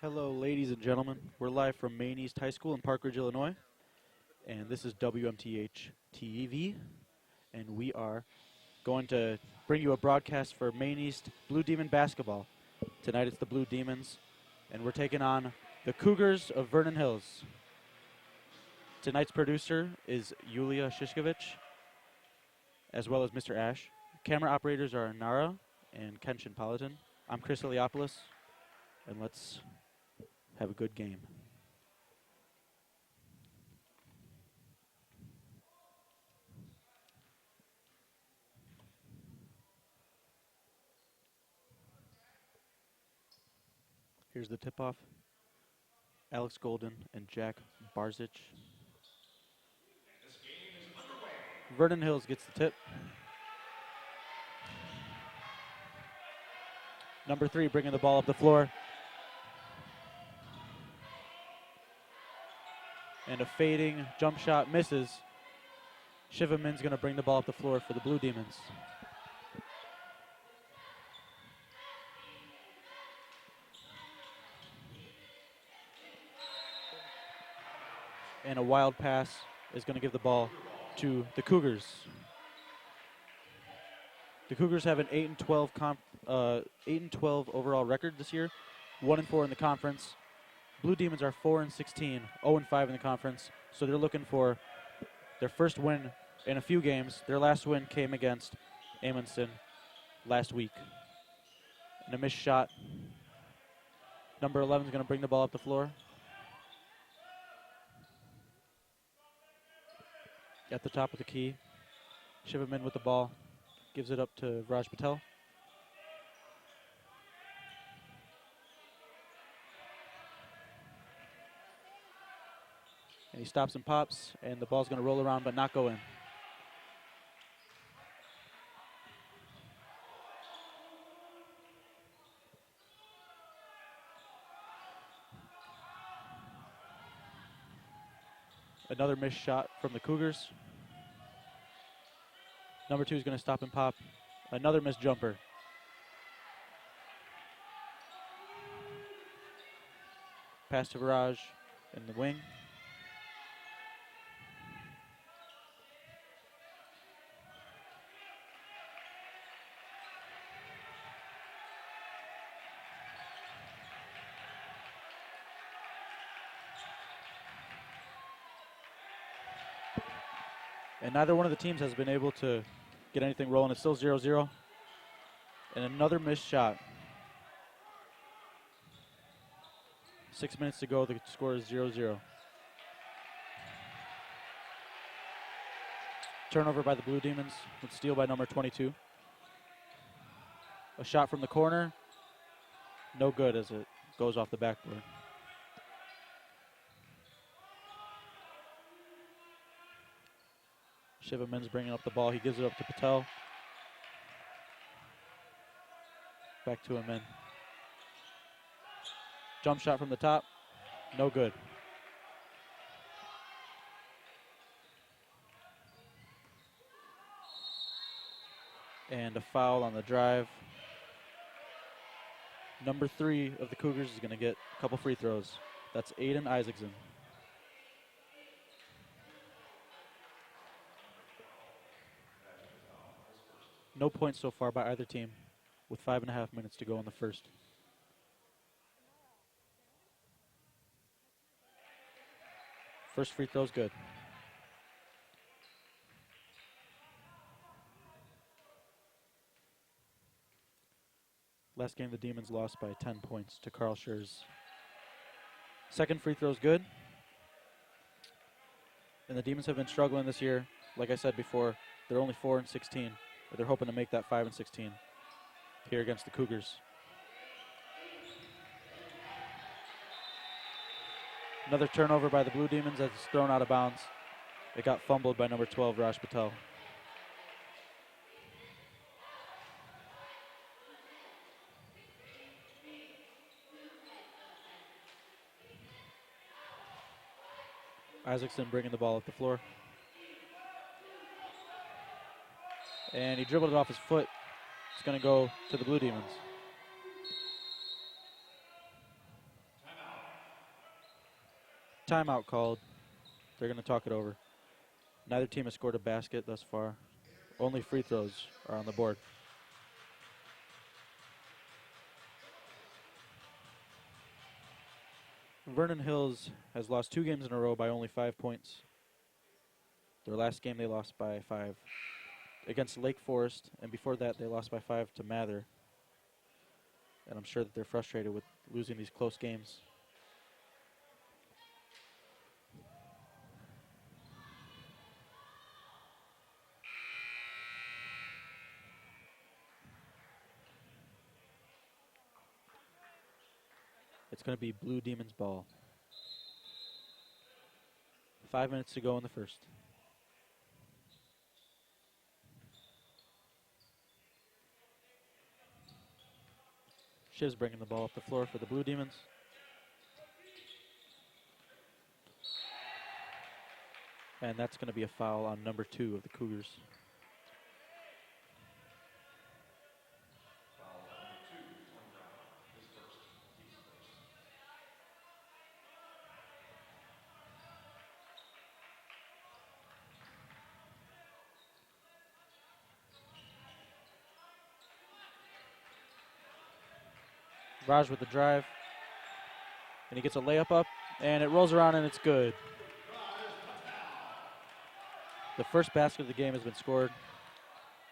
Hello, ladies and gentlemen. We're live from Maine East High School in Park Ridge, Illinois, and this is WMTH-TV, and we are going to bring you a broadcast for Maine East Blue Demon basketball. Tonight it's the Blue Demons, and we're taking on the Cougars of Vernon Hills. Tonight's producer is Yulia Shishkovich, as well as Mr. Ash. Camera operators are Nara and Kenshin Politan. I'm Chris Iliopoulos, and let's have a good game. Here's the tip-off. Alex Golden and Jack Barzich. Vernon Hills gets the tip. Number 3 bringing the ball up the floor. And a fading jump shot misses. Shiva Min's going to bring the ball up the floor for the Blue Demons. And a wild pass is going to give the ball to the Cougars. The Cougars have an 8-12 overall record this year, 1-4 in the conference. Blue Demons are 4-16, 0-5 in the conference. So they're looking for their first win in a few games. Their last win came against Amundsen last week. And a missed shot. Number 11 is going to bring the ball up the floor. At the top of the key, Shivamin with the ball, gives it up to Raj Patel. And he stops and pops, and the ball's going to roll around but not go in. Another missed shot from the Cougars. Number 2 is going to stop and pop. Another missed jumper. Pass to Viraj in the wing. And neither one of the teams has been able to get anything rolling. It's still 0-0. And another missed shot. 6 minutes to go. The score is 0-0. Turnover by the Blue Demons with steal by number 22. A shot from the corner. No good as it goes off the backboard. Shiva Min's bringing up the ball. He gives it up to Patel. Back to Amin. Jump shot from the top. No good. And a foul on the drive. Number 3 of the Cougars is going to get a couple free throws. That's Aiden Isaacson. No points so far by either team, with 5.5 minutes to go in the first. First free throw's good. Last game, the Demons lost by 10 points to Carl Schurz. Second free throw's good. And the Demons have been struggling this year. Like I said before, they're only 4-16. But they're hoping to make that 5-16 here against the Cougars. Another turnover by the Blue Demons as it's thrown out of bounds. It got fumbled by number 12, Raj Patel. Isaacson bringing the ball up the floor. And he dribbled it off his foot. It's going to go to the Blue Demons. timeout called. They're going to talk it over. Neither team has scored a basket thus far. Only free throws are on the board. Vernon Hills has lost 2 games in a row by only 5 points. Their last game they lost by 5 against Lake Forest, and before that they lost by 5 to Mather. And I'm sure that they're frustrated with losing these close games. It's going to be Blue Demons ball. 5 minutes to go in the first. Shiv's bringing the ball up the floor for the Blue Demons. And that's going to be a foul on number 2 of the Cougars. Raj with the drive. And he gets a layup up, and it rolls around, and it's good. The first basket of the game has been scored.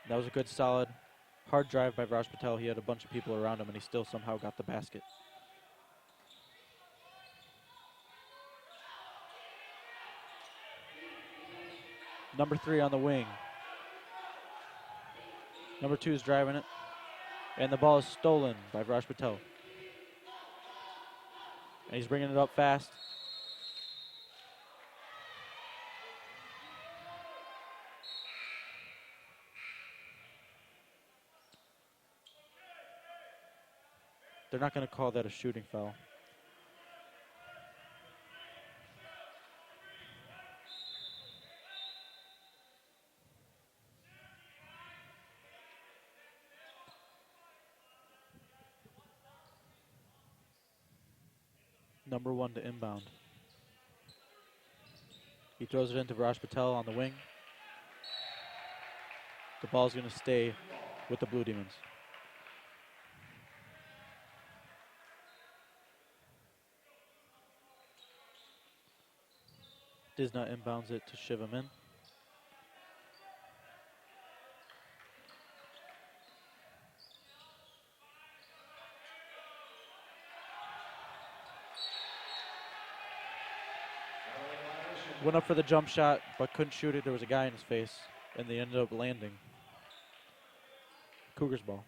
That was a good, solid, hard drive by Raj Patel. He had a bunch of people around him, and he still somehow got the basket. Number 3 on the wing. Number 2 is driving it, and the ball is stolen by Raj Patel. And he's bringing it up fast. They're not going to call that a shooting foul. Number 1 to inbound. He throws it into Raj Patel on the wing. The ball's going to stay with the Blue Demons. Disna inbounds it to Shiv him in. Went up for the jump shot, but couldn't shoot it. There was a guy in his face, and they ended up landing. Cougars ball.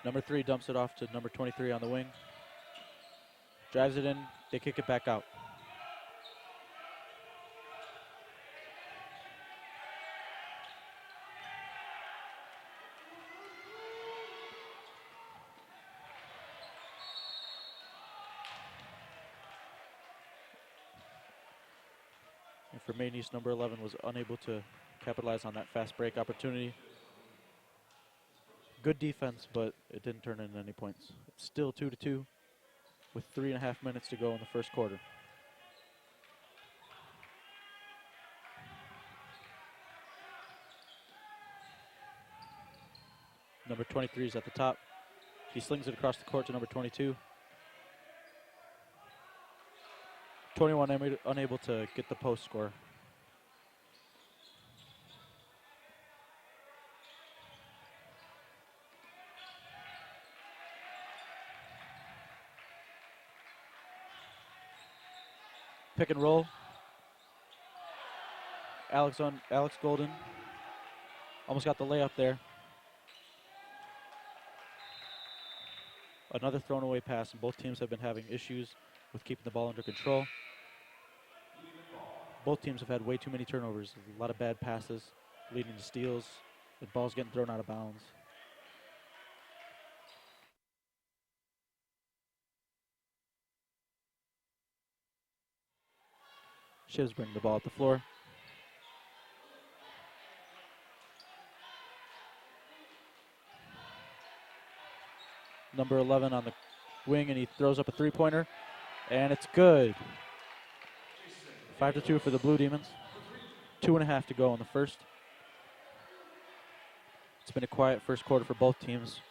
Number 3 dumps it off to number 23 on the wing. Drives it in. They kick it back out. And for Maine East, number 11 was unable to capitalize on that fast break opportunity. Good defense, but it didn't turn into any points. It's still 2-2 with 3.5 minutes to go in the first quarter. Number 23 is at the top. He slings it across the court to number 22. 21 unable to get the post score. Pick and roll. Alex Golden almost got the layup there. Another thrown away pass, and both teams have been having issues with keeping the ball under control. Both teams have had way too many turnovers, a lot of bad passes leading to steals. The ball's getting thrown out of bounds. Shivs bring the ball up the floor. number 11 on the wing, and he throws up a three-pointer, and it's good. 5-2 for the Blue Demons. 2.5 to go in the first. It's been a quiet first quarter for both teams.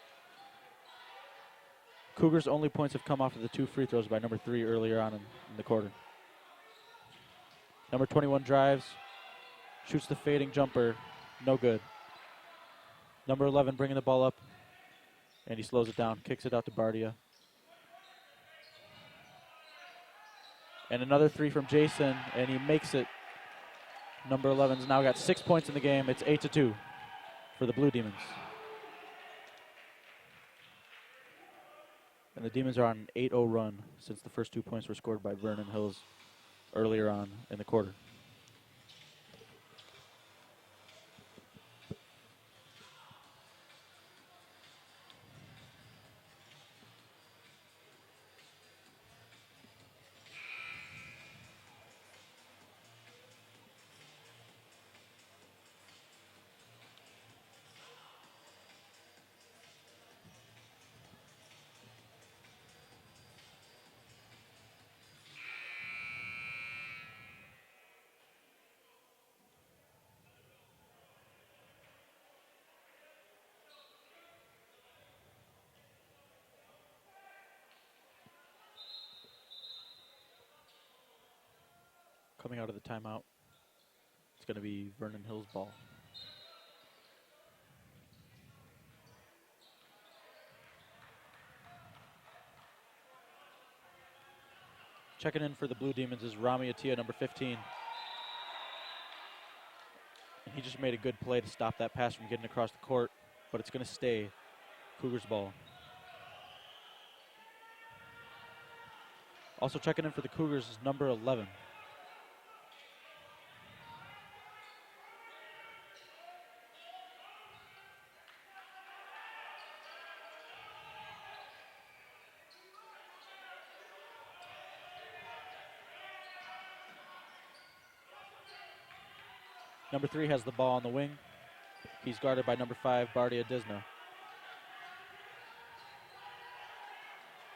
Cougars' only points have come off of the 2 free throws by number 3 earlier on in the quarter. Number 21 drives, shoots the fading jumper, no good. Number 11 bringing the ball up, and he slows it down, kicks it out to Bardia. And another 3 from Jason, and he makes it. Number 11's now got 6 points in the game. It's 8-2 for the Blue Demons. And the Demons are on an 8-0 run since the first 2 points were scored by Vernon Hills earlier on in the quarter. Coming out of the timeout, it's going to be Vernon Hills' ball. Checking in for the Blue Demons is Rami Attia, number 15. And he just made a good play to stop that pass from getting across the court, but it's going to stay Cougars' ball. Also checking in for the Cougars is number 11. Number 3 has the ball on the wing. He's guarded by number 5, Bardia Disna.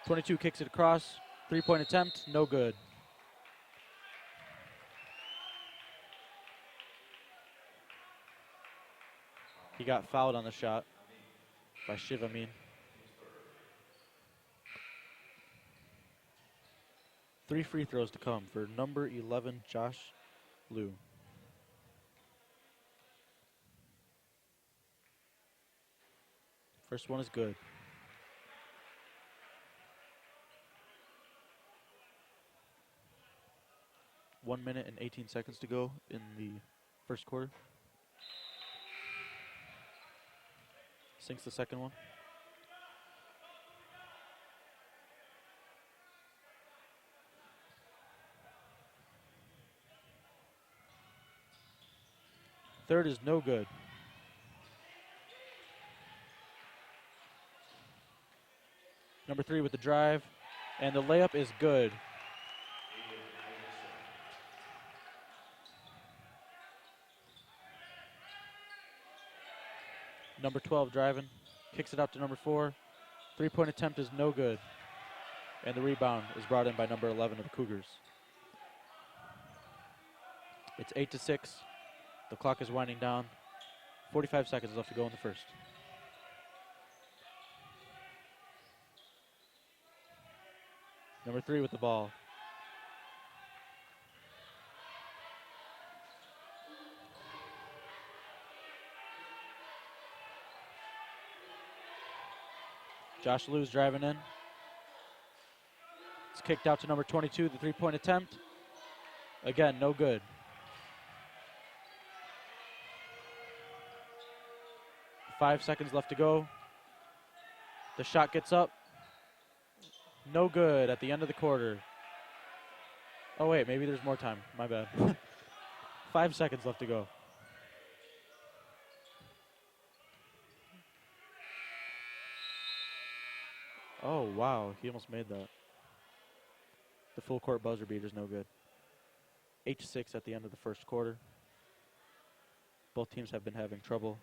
22 kicks it across. 3-point attempt, no good. He got fouled on the shot by Shiv Amin. 3 free throws to come for number 11, Josh Liu. First one is good. One minute and 18 seconds to go in the first quarter. Sinks the second one. Third is no good. Number 3 with the drive, and the layup is good. Number 12 driving, kicks it out to number 4. 3-point attempt is no good. And the rebound is brought in by number 11 of the Cougars. It's 8-6. The clock is winding down. 45 seconds left to go in the first. Number 3 with the ball. Josh Liu's driving in. It's kicked out to number 22, the 3-point attempt. Again, no good. Five seconds left to go. The shot gets up. No good at the end of the quarter. Oh, wait, maybe there's more time. My bad. 5 seconds left to go. Oh, wow. He almost made that. The full court buzzer beater's no good. 8-6 at the end of the first quarter. Both teams have been having trouble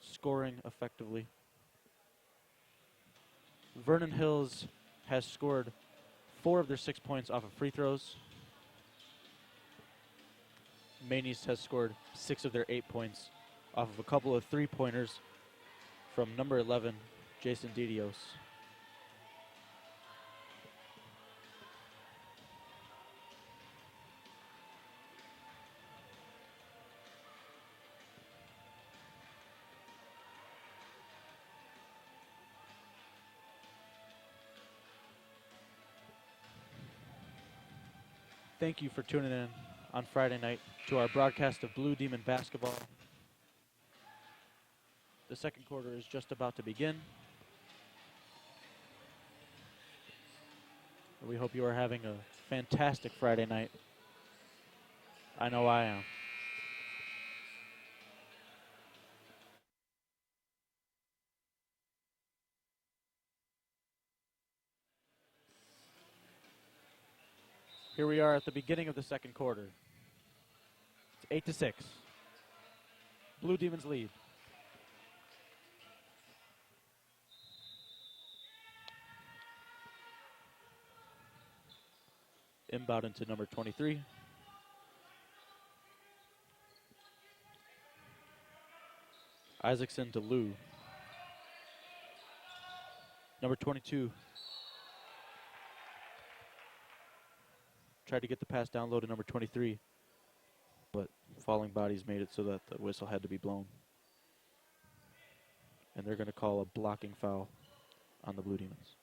scoring effectively. Vernon Hills has scored 4 of their 6 points off of free throws. Maine East has scored 6 of their 8 points off of a couple of three-pointers from number 11, Jason Didios. Thank you for tuning in on Friday night to our broadcast of Blue Demon basketball. The second quarter is just about to begin. We hope you are having a fantastic Friday night. I know I am. Here we are at the beginning of the second quarter. It's 8-6. Blue Demons lead. Inbound into number 23. Isaacson to Lou. Number 22. Tried to get the pass down low to number 23, but falling bodies made it so that the whistle had to be blown. And they're going to call a blocking foul on the Blue Demons.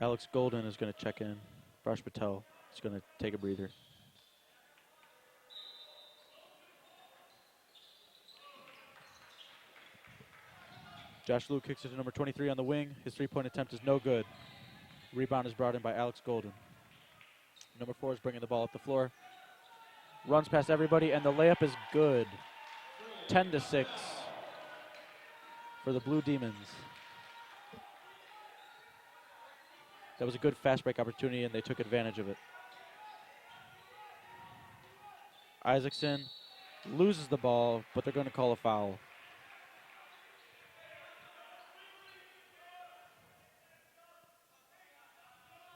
Alex Golden is going to check in. Brash Patel is going to take a breather. Josh Lou kicks it to number 23 on the wing. His three-point attempt is no good. Rebound is brought in by Alex Golden. Number 4 is bringing the ball up the floor. Runs past everybody, and the layup is good. 10-6 for the Blue Demons. That was a good fast break opportunity, and they took advantage of it. Isaacson loses the ball, but they're going to call a foul.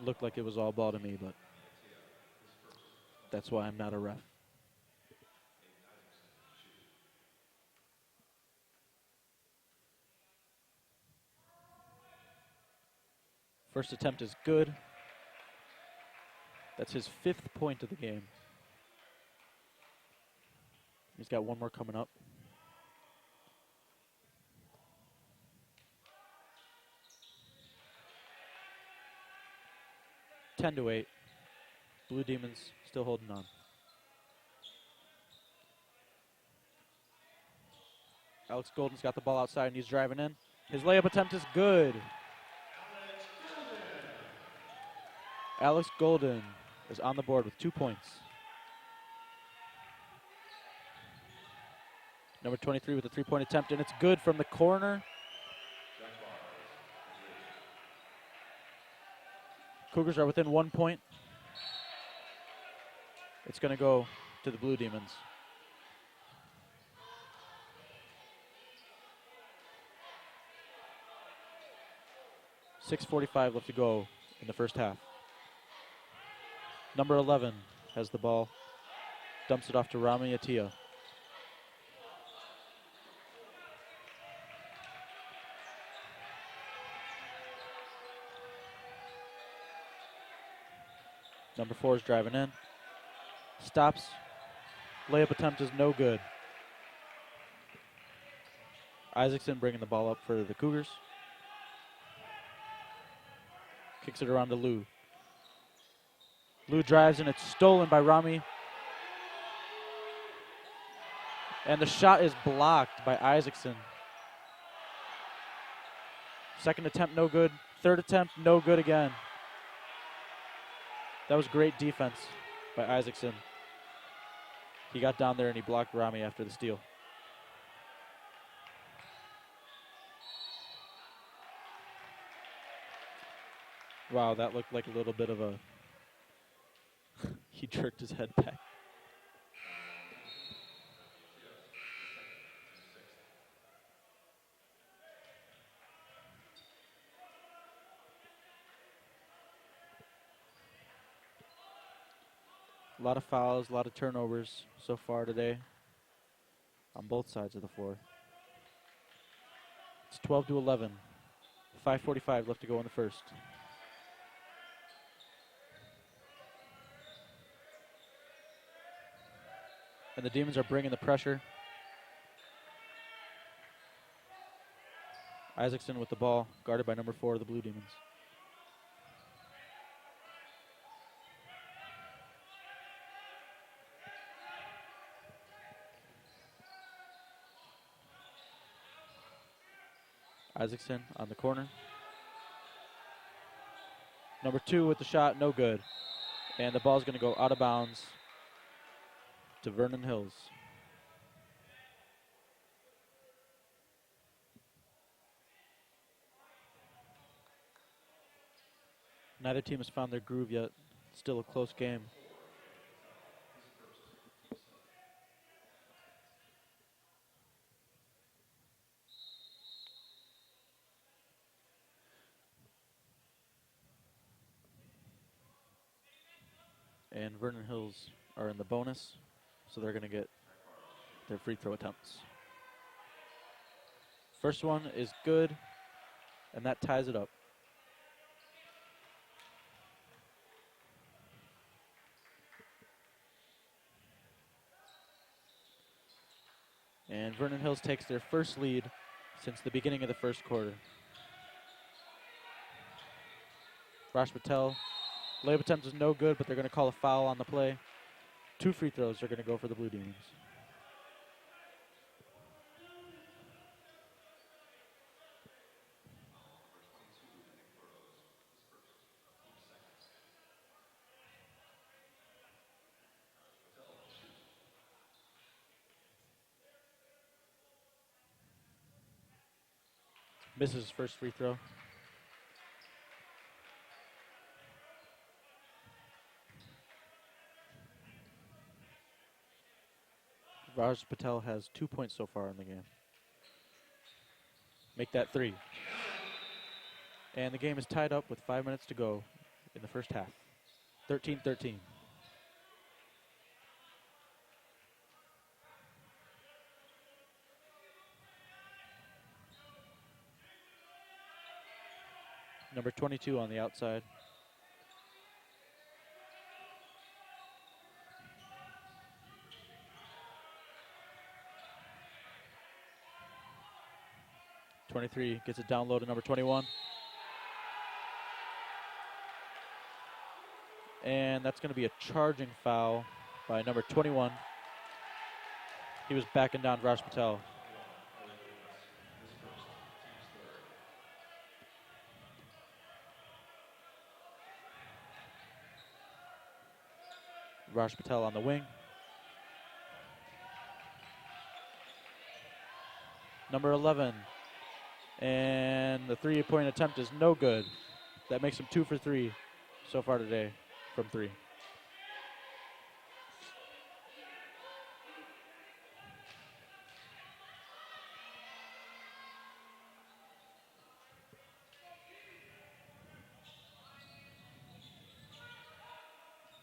Looked like it was all ball to me, but that's why I'm not a ref. First attempt is good. That's his 5th point of the game. He's got one more coming up. Ten to 8. Blue Demons still holding on. Alex Golden's got the ball outside and he's driving in. His layup attempt is good. Alex Golden is on the board with 2 points. Number 23 with a 3-point attempt, and it's good from the corner. Cougars are within 1 point. It's going to go to the Blue Demons. .6:45 left to go in the first half. Number 11 has the ball. Dumps it off to Rami Atia. Number 4 is driving in. Stops. Layup attempt is no good. Isaacson bringing the ball up for the Cougars. Kicks it around to Lou. Lou drives and it's stolen by Rami. And the shot is blocked by Isaacson. Second attempt, no good. Third attempt, no good again. That was great defense by Isaacson. He got down there and he blocked Rami after the steal. Wow, that looked like a little bit of a... he jerked his head back. A lot of fouls, a lot of turnovers so far today on both sides of the floor. It's 12-11. 5:45 left to go in the first. And the Demons are bringing the pressure. Isaacson with the ball, guarded by number 4 of the Blue Demons. Isaacson on the corner. Number 2 with the shot, no good. And the ball's going to go out of bounds to Vernon Hills. Neither team has found their groove yet. Still a close game. And Vernon Hills are in the bonus, so they're going to get their free throw attempts. First one is good, and that ties it up. And Vernon Hills takes their first lead since the beginning of the first quarter. Rash Patel, layup attempt is no good, but they're going to call a foul on the play. 2 free throws are going to go for the Blue Demons. Misses his first free throw. Raj Patel has 2 points so far in the game. Make that 3. And the game is tied up with 5 minutes to go in the first half. 13-13. Number 22 on the outside. '23 gets it down low to number 21. And that's going to be a charging foul by number 21. He was backing down Raj Patel. Raj Patel on the wing. Number 11. And the 3-point attempt is no good. That makes him 2 for 3 so far today from 3.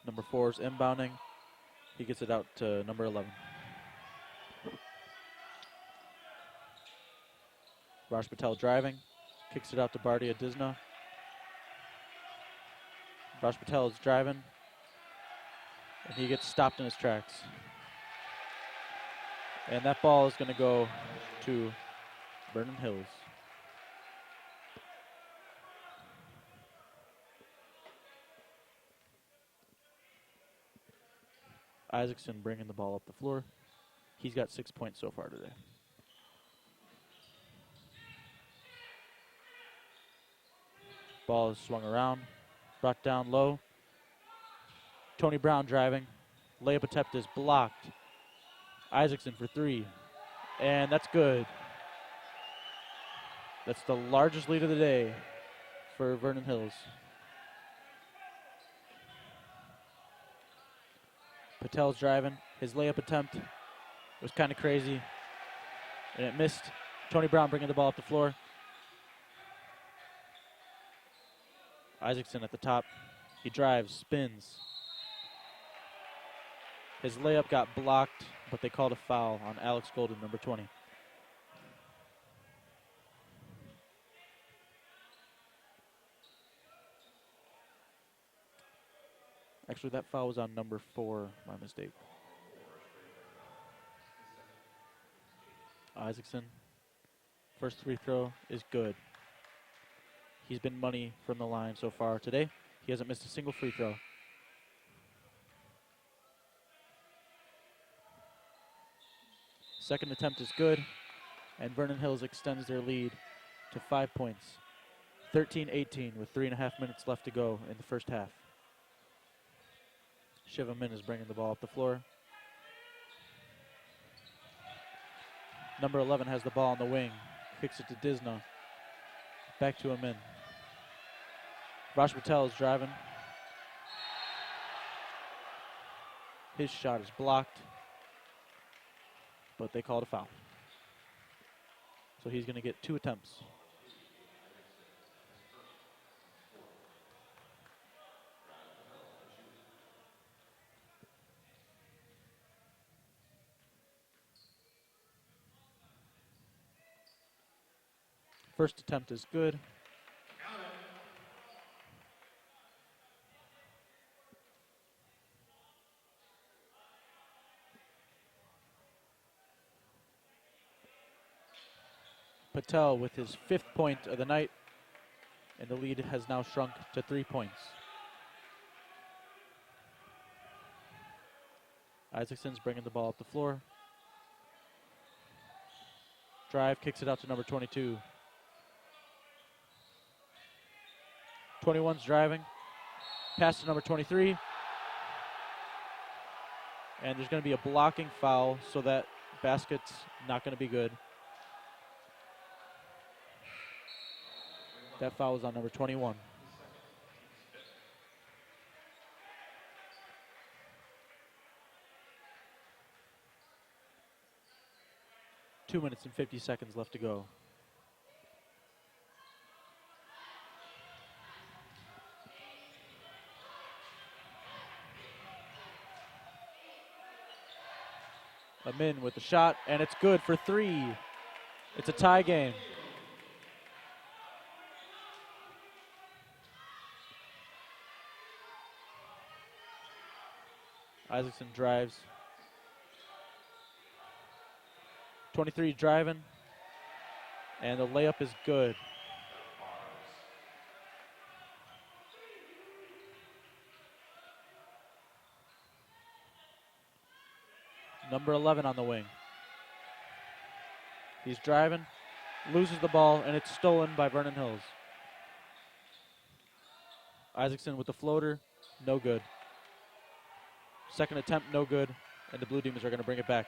Number 4 is inbounding. He gets it out to number 11. Raj Patel driving, kicks it out to Bardia Disna. Raj Patel is driving, and he gets stopped in his tracks. And that ball is going to go to Vernon Hills. Isaacson bringing the ball up the floor. He's got 6 points so far today. Ball is swung around, brought down low. Tony Brown driving. Layup attempt is blocked. Isaacson for 3. And that's good. That's the largest lead of the day for Vernon Hills. Patel's driving. His layup attempt was kind of crazy, and it missed. Tony Brown bringing the ball up the floor. Isaacson at the top. He drives, spins. His layup got blocked, but they called a foul on Alex Golden, number 20. Actually, that foul was on number 4, my mistake. Isaacson, first free throw is good. He's been money from the line so far today. He hasn't missed a single free throw. Second attempt is good, and Vernon Hills extends their lead to 5 points. 13-18 with 3.5 minutes left to go in the first half. Shiva Min is bringing the ball up the floor. Number 11 has the ball on the wing. Kicks it to Disna. Back to Amin. Raj Patel is driving. His shot is blocked, but they called a foul. So he's going to get 2 attempts. First attempt is good. Patel with his 5th point of the night, and the lead has now shrunk to 3 points. Isaacson's bringing the ball up the floor. Drive, kicks it out to number 22. 21's driving. Pass to number 23. And there's going to be a blocking foul, so that basket's not going to be good. That foul is on number 21. Two minutes and 50 seconds left to go. Amin with the shot, and it's good for 3. It's a tie game. Isaacson drives. 23 driving, and the layup is good. Number 11 on the wing. He's driving, loses the ball, and it's stolen by Vernon Hills. Isaacson with the floater, no good. Second attempt, no good, and the Blue Demons are going to bring it back.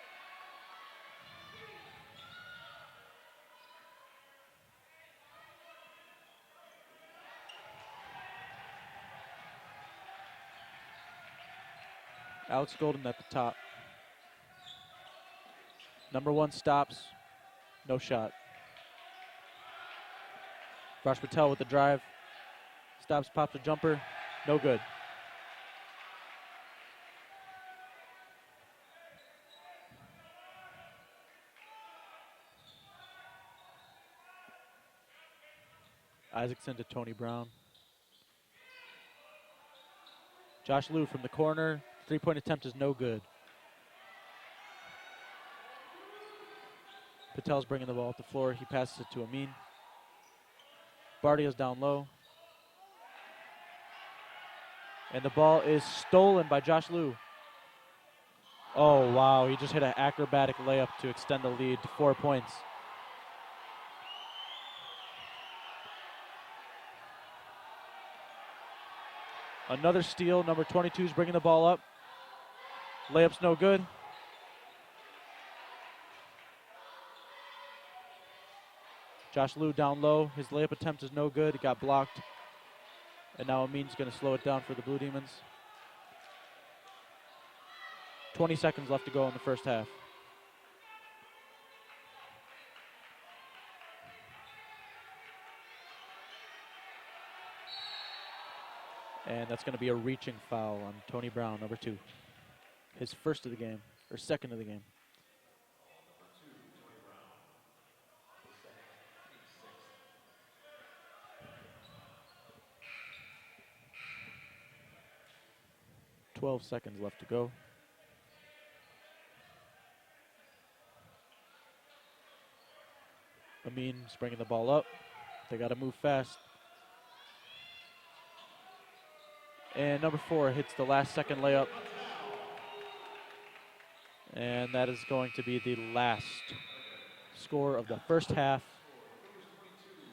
Alex Golden at the top. Number 1 stops, no shot. Raj Patel with the drive. Stops, pops a jumper, no good. Isaacson to Tony Brown. Josh Liu from the corner. 3-point attempt is no good. Patel's bringing the ball up the floor. He passes it to Amin. Bardia's down low. And the ball is stolen by Josh Liu. Oh, wow. He just hit an acrobatic layup to extend the lead to 4 points. Another steal. Number 22 is bringing the ball up. Layup's no good. Josh Liu down low. His layup attempt is no good. It got blocked. And now Amin's going to slow it down for the Blue Demons. 20 seconds left to go in the first half. And that's going to be a reaching foul on Tony Brown, number 2. his first of the game, or second of the game. "12 seconds left to go. Amin's bringing the ball up. They got to move fast. And number 4 hits the last second layup. And that is going to be the last score of the first half.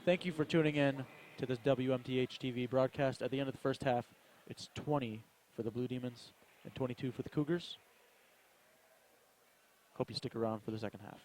Thank you for tuning in to this WMTH-TV broadcast. At the end of the first half, it's 20 for the Blue Demons and 22 for the Cougars. Hope you stick around for the second half.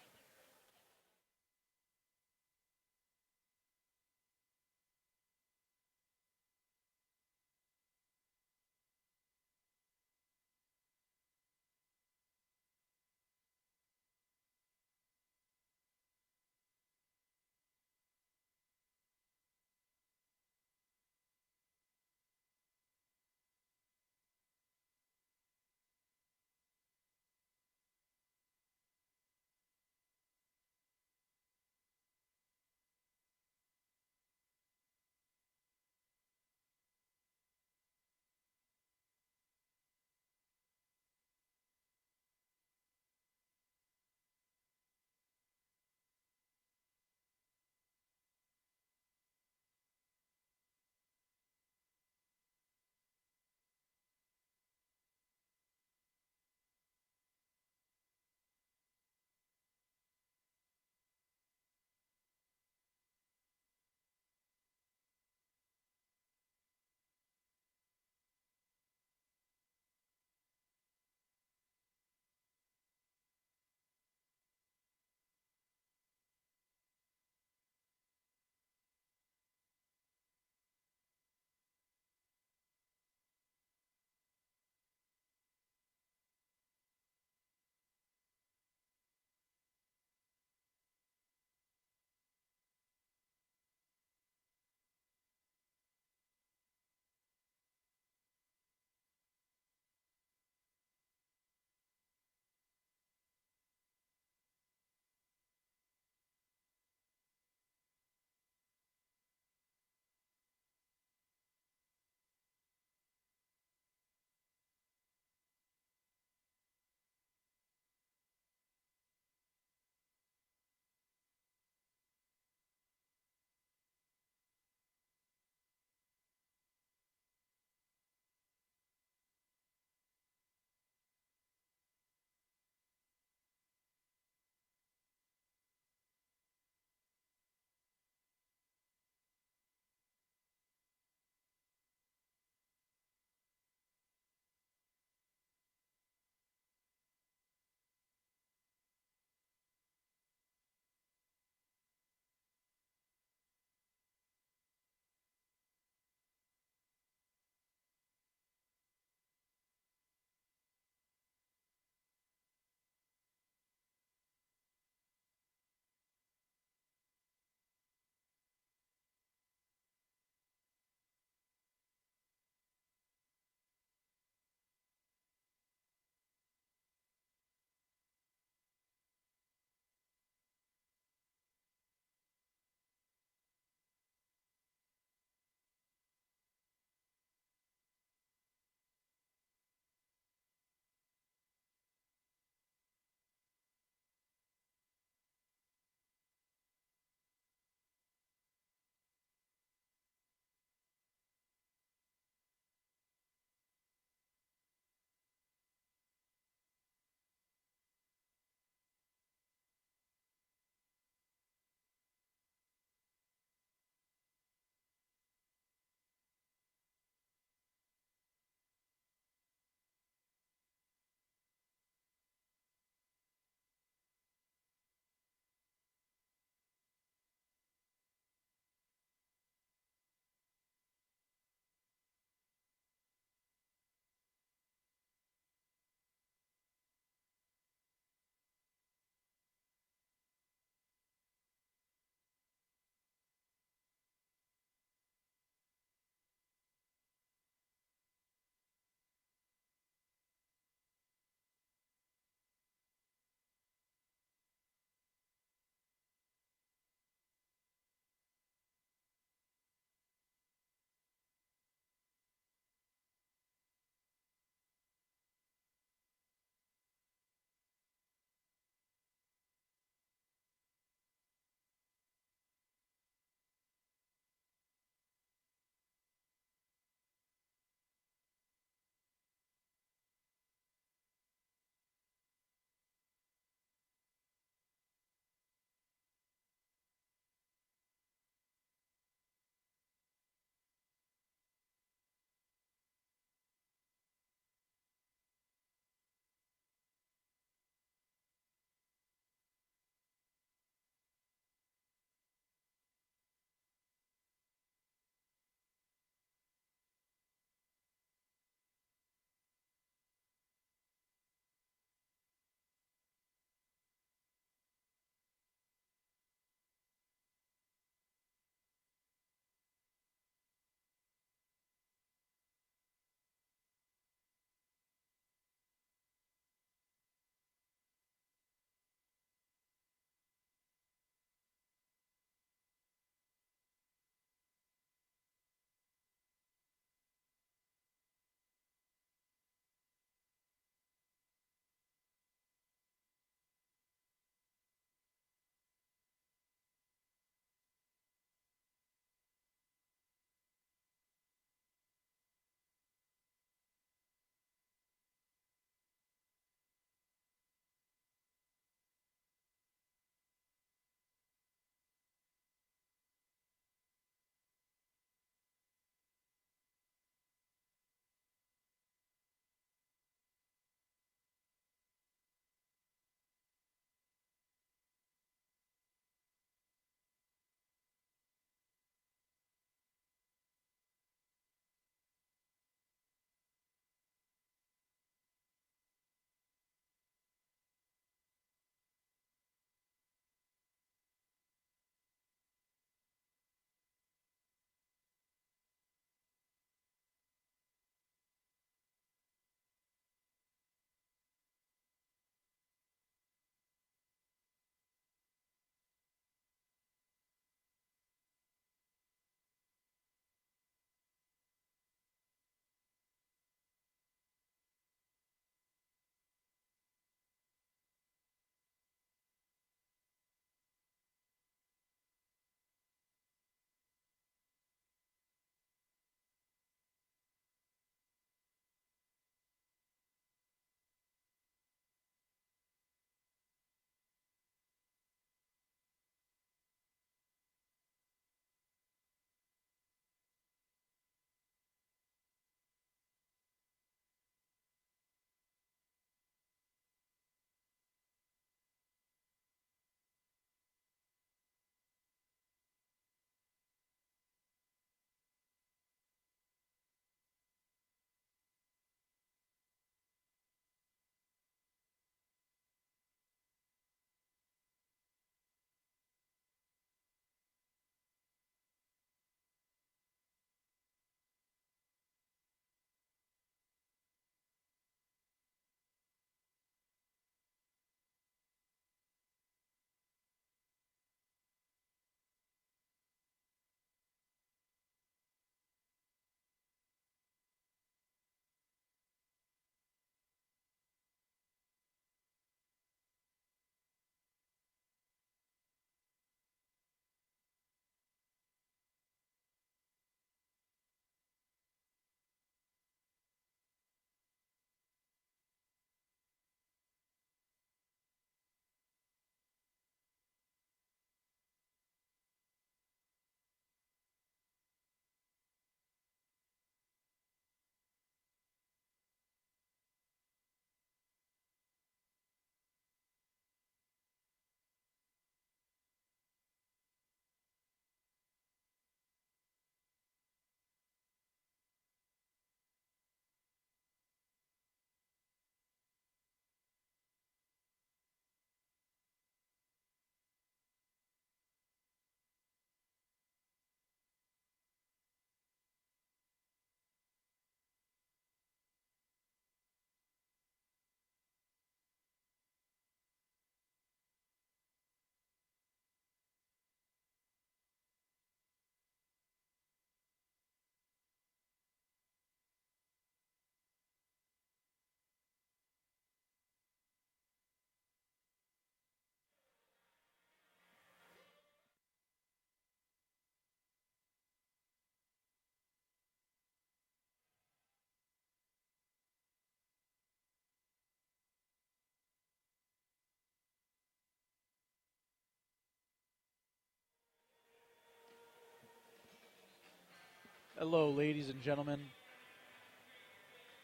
Hello, ladies and gentlemen.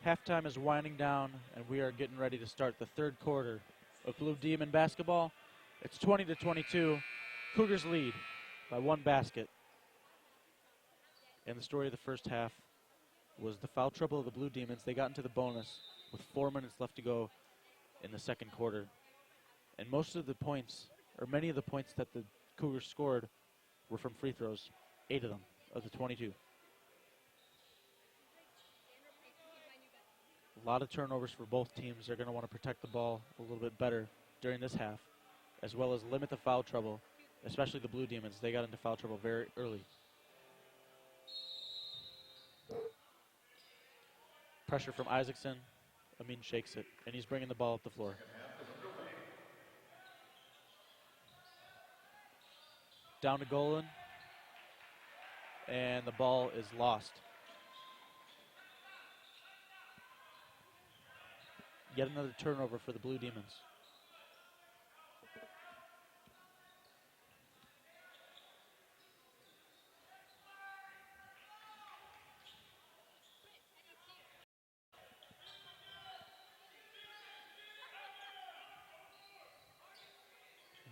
Halftime is winding down, and we are getting ready to start the third quarter of Blue Demon basketball. It's 20-22. Cougars lead by one basket. And the story of the first half was the foul trouble of the Blue Demons. They got into the bonus with 4 minutes left to go in the second quarter. And most of the points, or many of the points that the Cougars scored were from free throws, 8 of them, of the 22. A lot of turnovers for both teams. They're going to want to protect the ball a little bit better during this half, as well as limit the foul trouble, especially the Blue Demons. They got into foul trouble very early. Pressure from Isaacson. Amin shakes it, and he's bringing the ball up the floor. Down to Golan, and the ball is lost. Yet another turnover for the Blue Demons.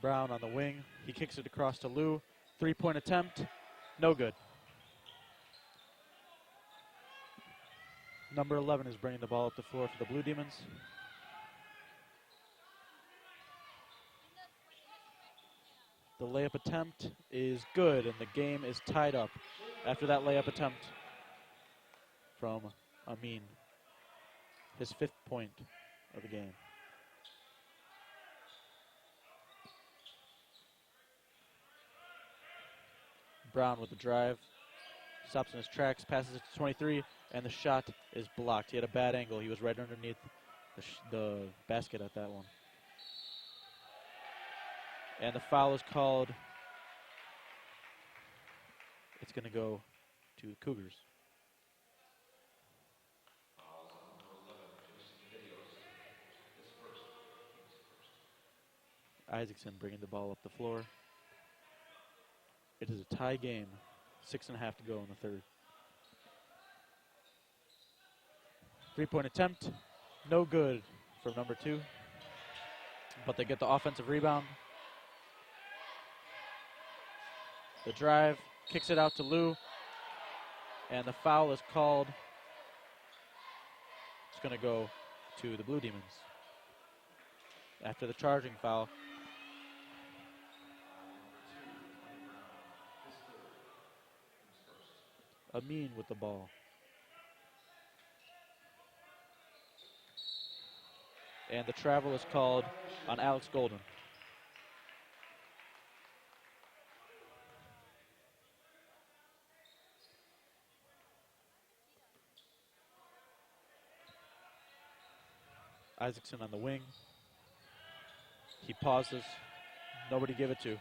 Brown on the wing. He kicks it across to Lou. Three-point attempt. No good. Number 11 is bringing the ball up the floor for the Blue Demons. The layup attempt is good, and the game is tied up after that layup attempt from Amin. His 5th point of the game. Brown with the drive. Stops in his tracks, passes it to 23, and the shot is blocked. He had a bad angle. He was right underneath the basket at that one. And the foul is called. It's going to go to the Cougars. Isaacson bringing the ball up the floor. It is a tie game. 6.5 to go in the third. Three-point attempt. No good from number 2. But they get the offensive rebound. The drive, kicks it out to Lou, and the foul is called. It's going to go to the Blue Demons. After the charging foul. Amin with the ball. And the travel is called on Alex Golden. Isaacson on the wing. He pauses. Nobody give it to.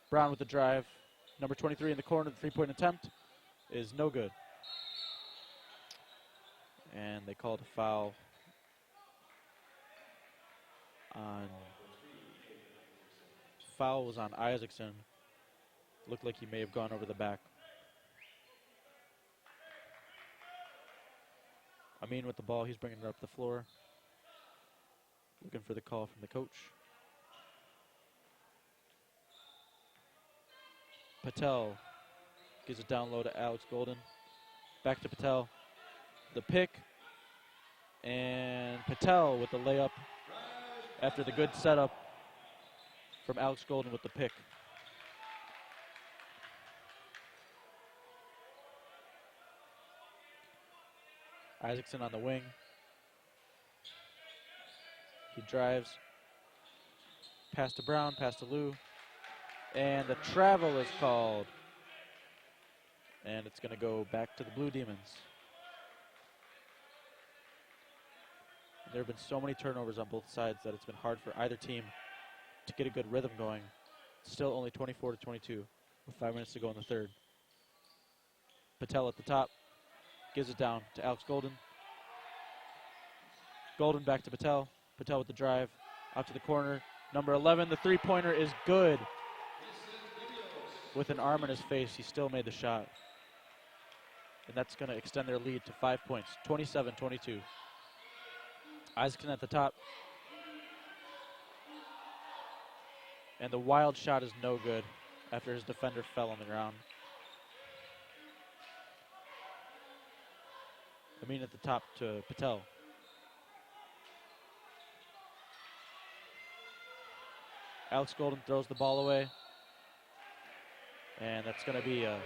Brown with the drive. Number 23 in the corner. The three-point attempt is no good. And they called a foul on. Foul was on Isaacson. Looked like he may have gone over the back. Amin with the ball. He's bringing it up the floor. Looking for the call from the coach. Patel gives it down low to Alex Golden. Back to Patel. The pick. And Patel with the layup after the good setup from Alex Golden with the pick. Isaacson on the wing. He drives. Pass to Brown, pass to Lou. And the travel is called. And it's going to go back to the Blue Demons. There have been so many turnovers on both sides that it's been hard for either team to get a good rhythm going. Still only 24-22 with 5 minutes to go in the third. Patel at the top. Gives it down to Alex Golden. Golden back to Patel. Patel with the drive. Out to the corner. Number 11, the three-pointer is good. With an arm in his face, he still made the shot. and that's going to extend their lead to 5 points, 27-22. Isaacson at the top. And the wild shot is no good after his defender fell on the ground. Amin at the top to Patel. Alex Golden throws the ball away. And that's going to be a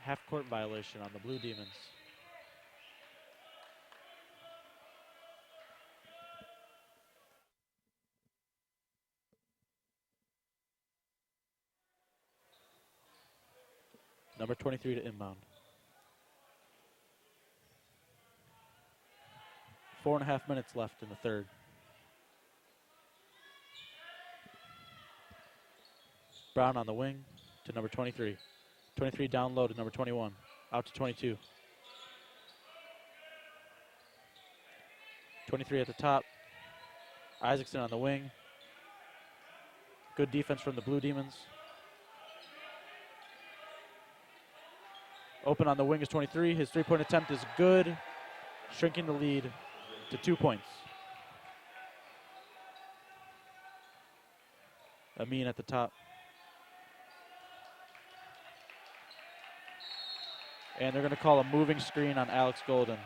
half-court violation on the Blue Demons. Number 23 to inbound. 4.5 minutes left in the third. Brown on the wing to number 23. 23 down low to number 21. Out to 22. 23 at the top. Isaacson on the wing. Good defense from the Blue Demons. Open on the wing is 23. His three-point attempt is good, shrinking the lead to 2 points. Amin at the top. And they're going to call a moving screen on Alex Golden.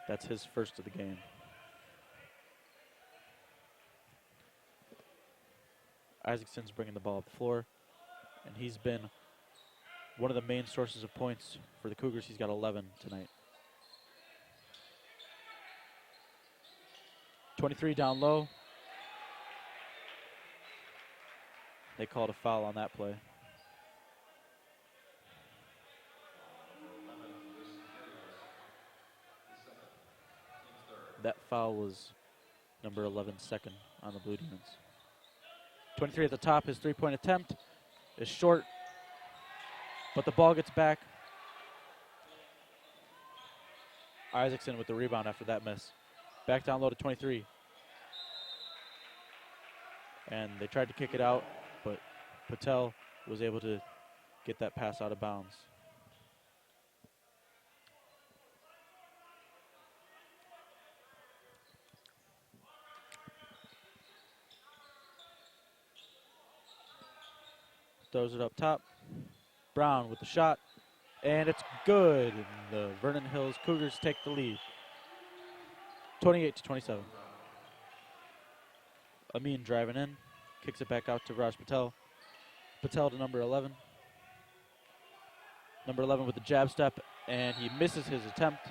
That's his first of the game. Isaacson's bringing the ball up the floor, and he's been one of the main sources of points for the Cougars. He's got 11 tonight. 23 down low. They called a foul on that play. That foul was number 11, second on the Blue Demons. 23 at the top. His three-point attempt is short, but the ball gets back. Isaacson with the rebound after that miss. Back down low to 23. And they tried to kick it out, but Patel was able to get that pass out of bounds. Throws it up top. Brown with the shot, and it's good. And the Vernon Hills Cougars take the lead, 28-27. Amin driving in, kicks it back out to Raj Patel. Patel to number 11. Number 11 with the jab step, and he misses his attempt.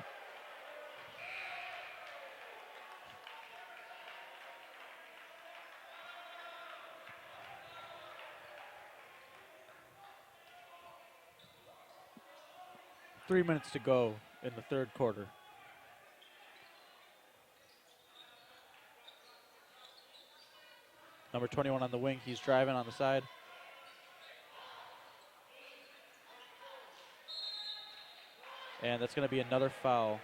Three minutes to go in the third quarter. Number 21 on the wing. He's driving on the side. And that's going to be another foul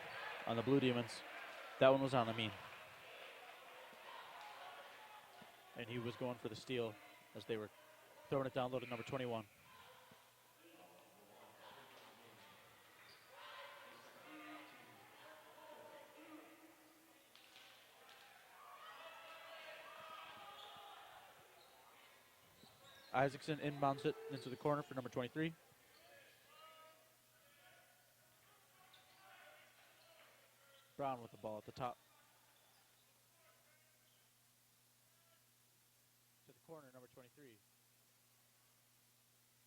on the Blue Demons. That one was on Amin. And he was going for the steal as they were throwing it down low to number 21. Isaacson inbounds it into the corner for number 23. Brown with the ball at the top. To the corner, number 23.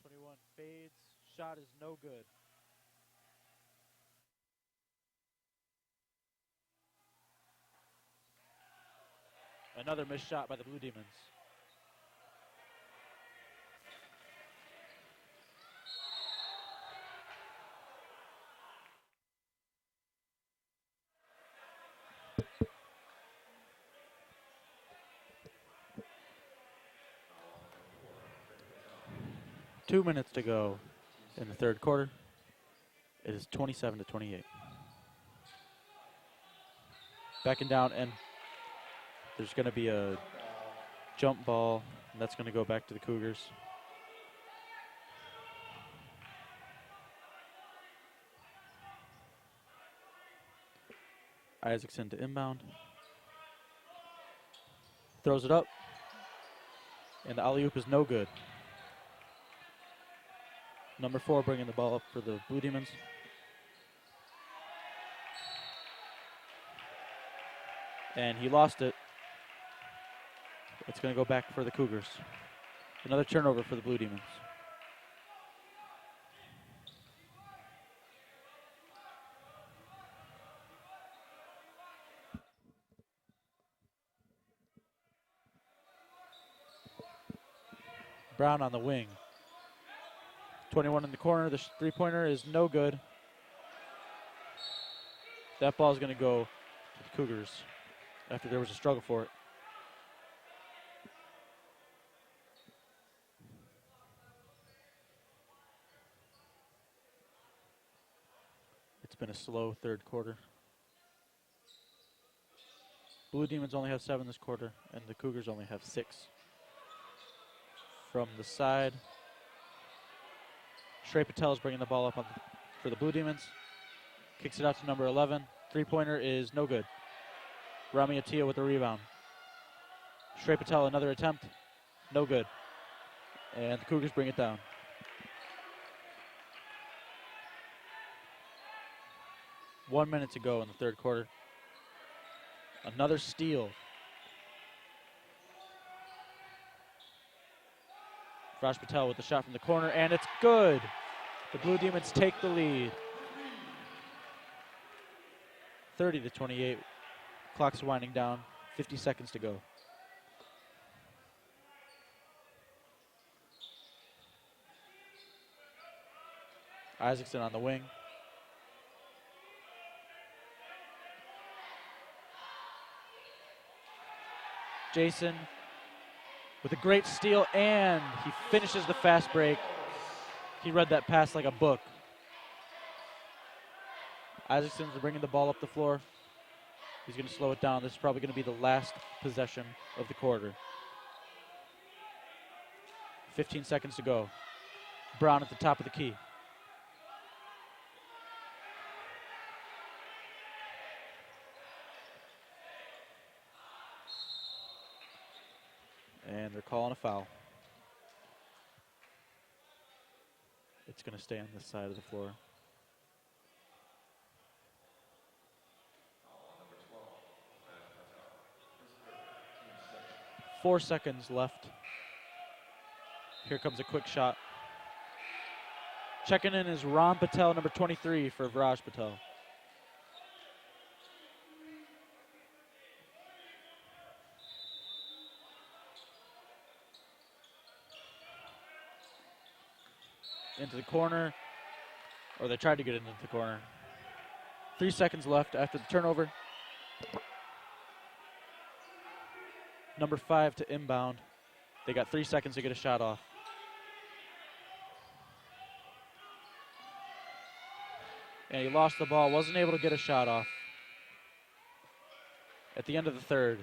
21 fades. Shot is no good. Another missed shot by the Blue Demons. Two minutes to go in the third quarter. It is 27-28. Backing down, and There's going to be a jump ball, and that's going to go back to the Cougars. Isaacson to inbound. Throws it up. And the alley-oop is no good. Number 4 bringing the ball up for the Blue Demons. And he lost it. It's going to go back for the Cougars. Another turnover for the Blue Demons. Brown on the wing. 21 in the corner. The three-pointer is no good. That ball is going to go to the Cougars after there was a struggle for it. It's been a slow third quarter. Blue Demons only have 7 this quarter, and the Cougars only have 6. From the side, Shrey Patel is bringing the ball up for the Blue Demons. Kicks it out to number 11. Three-pointer is no good. Rami Attia with the rebound. Shrey Patel, another attempt. No good. And the Cougars bring it down. One minute to go in the third quarter. Another steal. Raj Patel with the shot from the corner, and it's good. The Blue Demons take the lead. 30-28. Clock's winding down. 50 seconds to go. Isaacson on the wing. Jason with a great steal, and he finishes the fast break. He read that pass like a book. Isaacson's bringing the ball up the floor. He's going to slow it down. This is probably going to be the last possession of the quarter. 15 seconds to go. Brown at the top of the key. And they're calling a foul. It's going to stay on this side of the floor. Four seconds left. Here comes a quick shot. Checking in is Ram Patel, number 23 for Viraj Patel. Into the corner, or they tried to get it into the corner. 3 seconds left after the turnover. Number 5 to inbound. They got 3 seconds to get a shot off. And he lost the ball, wasn't able to get a shot off. At the end of the third,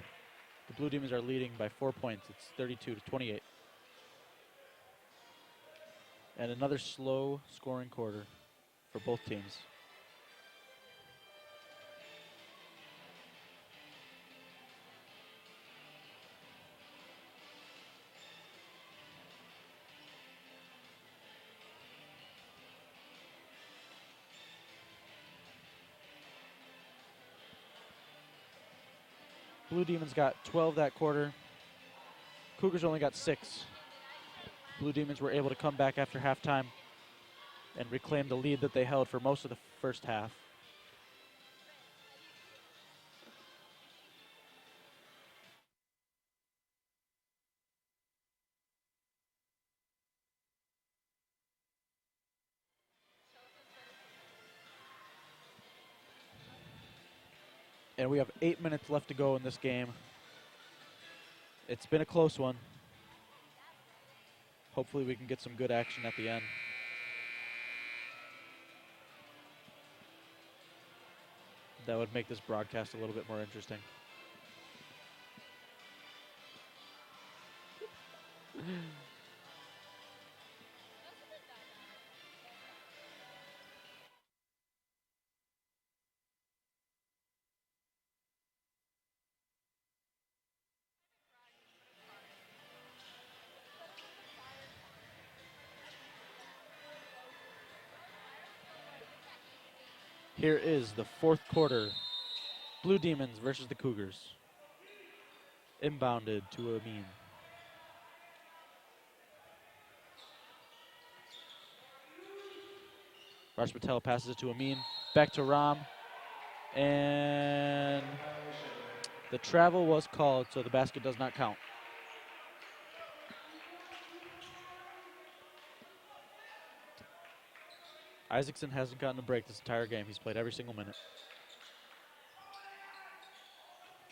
the Blue Demons are leading by 4 points. It's 32-28. And another slow scoring quarter for both teams. Blue Demons got 12 that quarter. Cougars only got 6. Blue Demons were able to come back after halftime and reclaim the lead that they held for most of the first half. And we have 8 minutes left to go in this game. It's been a close one. Hopefully we can get some good action at the end. That would make this broadcast a little bit more interesting. Here is the fourth quarter. Blue Demons versus the Cougars. Inbounded to Amin. Raj Patel passes it to Amin. Back to Ram. And the travel was called, so the basket does not count. Isaacson hasn't gotten a break this entire game. He's played every single minute.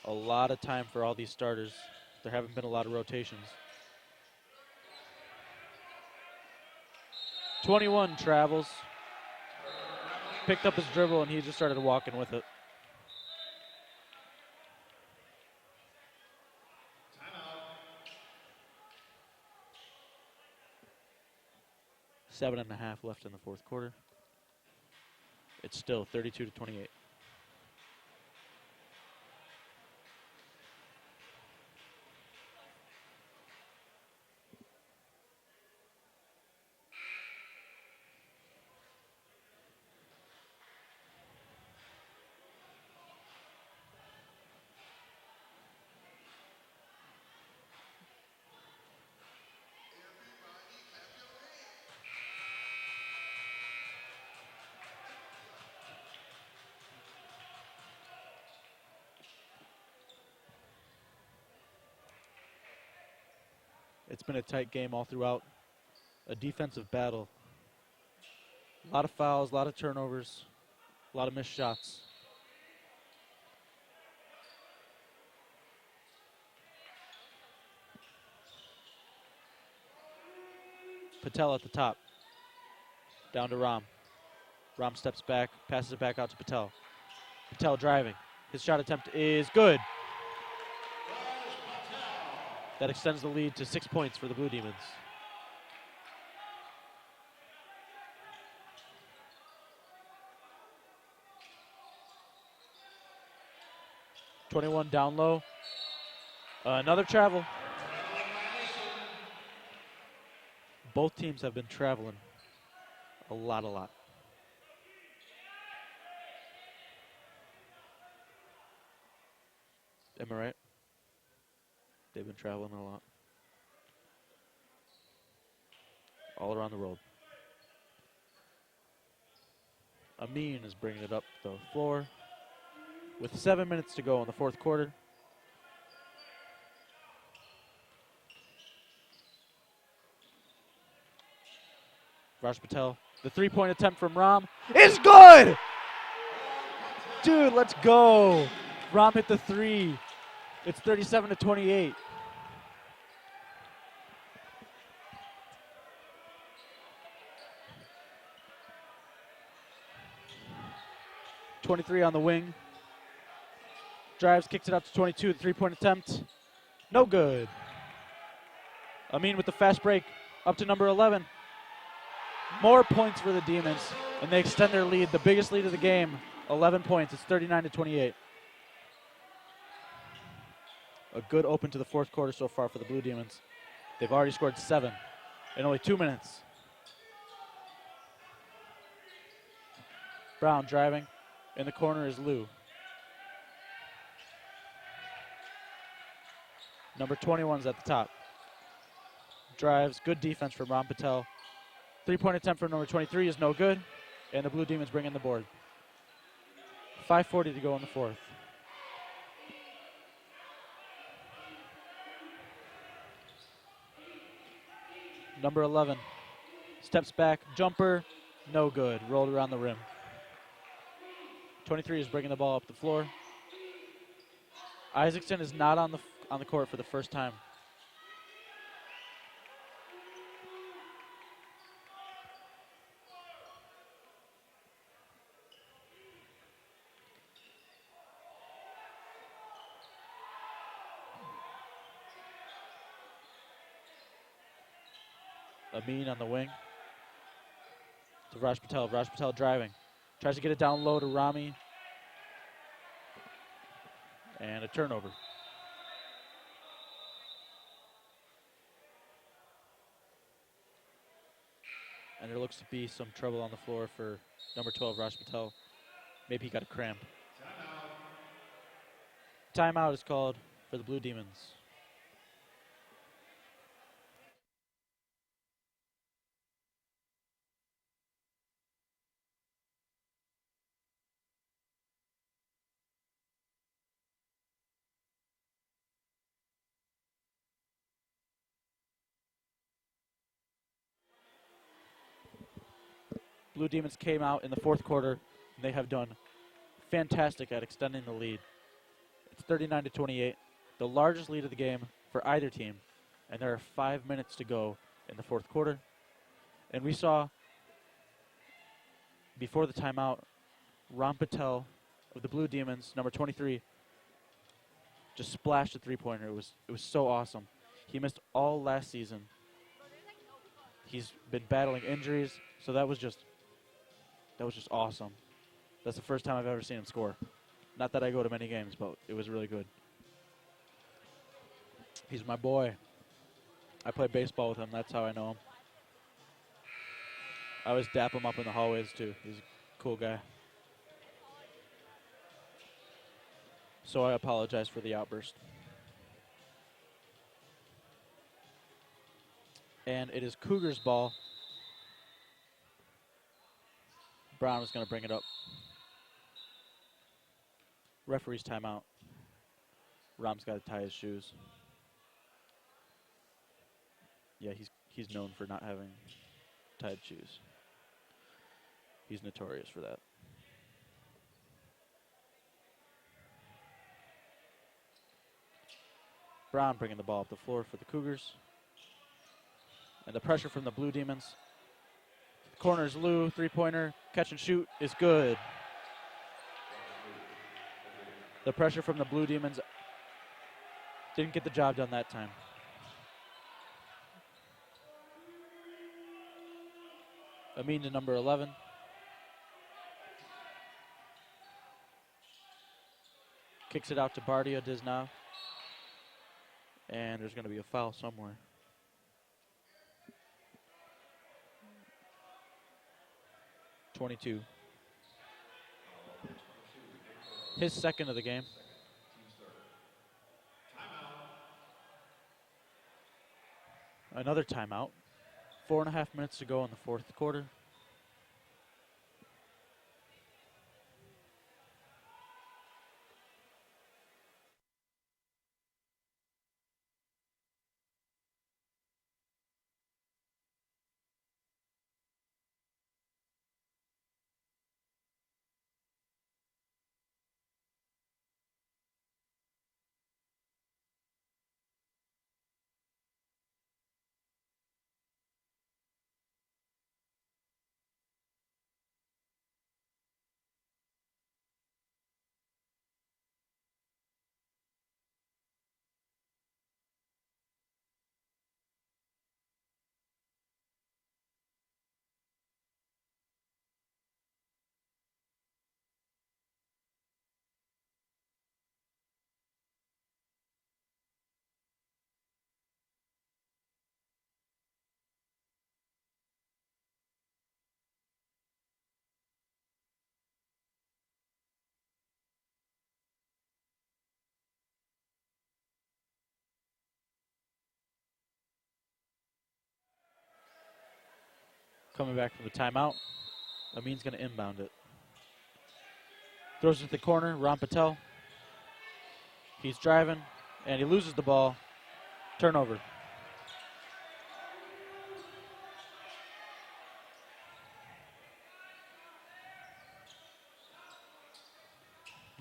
A lot of time for all these starters. There haven't been a lot of rotations. 21 travels. Picked up his dribble, and he just started walking with it. Timeout. 7.5 left in the fourth quarter. It's still 32-28. It's been a tight game all throughout. A defensive battle. A lot of fouls, a lot of turnovers, a lot of missed shots. Patel at the top. Down to Ram. Ram steps back, passes it back out to Patel. Patel driving. His shot attempt is good. That extends the lead to 6 points for the Blue Demons. .21 down low. Another travel. Both teams have been traveling a lot. Am I right? They've been traveling a lot. All around the world. Amin is bringing it up the floor with 7 minutes to go in the fourth quarter. Raj Patel, the three-point attempt from Ram is good! Dude, let's go. Ram hit the three. It's 37-28. .23 on the wing. Drives, kicks it out to 22. The three-point attempt. No good. Amin with the fast break up to number 11. More points for the Demons, and they extend their lead, the biggest lead of the game, 11 points. It's 39-28. A good open to the fourth quarter so far for the Blue Demons. They've already scored 7 in only 2 minutes. Brown driving. In the corner is Lou. Number 21 is at the top. Drives, good defense from Ram Patel. Three-point attempt from number 23 is no good, and the Blue Demons bring in the board. 5:40 to go in the fourth. Number 11 steps back, jumper, no good, rolled around the rim. 23 is bringing the ball up the floor. Isaacson is not on the court for the first time. Amin on the wing. To Raj Patel. Raj Patel driving. Tries to get it down low to Rami. And a turnover. And there looks to be some trouble on the floor for number 12, Raj Patel. Maybe he got a cramp. Timeout is called for the Blue Demons. Blue Demons came out in the fourth quarter, and they have done fantastic at extending the lead. It's 39-28, the largest lead of the game for either team, and there are 5 minutes to go in the fourth quarter. And we saw, before the timeout, Ram Patel of the Blue Demons, number 23, just splashed a three-pointer. It was so awesome. He missed all last season. He's been battling injuries, so that was just awesome. That's the first time I've ever seen him score. Not that I go to many games, but it was really good. He's my boy. I play baseball with him. That's how I know him. I always dap him up in the hallways, too. He's a cool guy. So I apologize for the outburst. And it is Cougars' ball. Brown is going to bring it up. Referee's timeout. Ram's got to tie his shoes. Yeah, he's known for not having tied shoes. He's notorious for that. Brown bringing the ball up the floor for the Cougars. And the pressure from the Blue Demons. Corners Lou, three-pointer, catch and shoot is good. The pressure from the Blue Demons didn't get the job done that time. Amin to number 11. Kicks it out to Bardia Diznav. And there's going to be a foul somewhere. .22. His second of the game. Another timeout. 4.5 minutes to go in the fourth quarter. Coming back from the timeout. Amin's going to inbound it. Throws it to the corner. Ram Patel. He's driving, and he loses the ball. Turnover.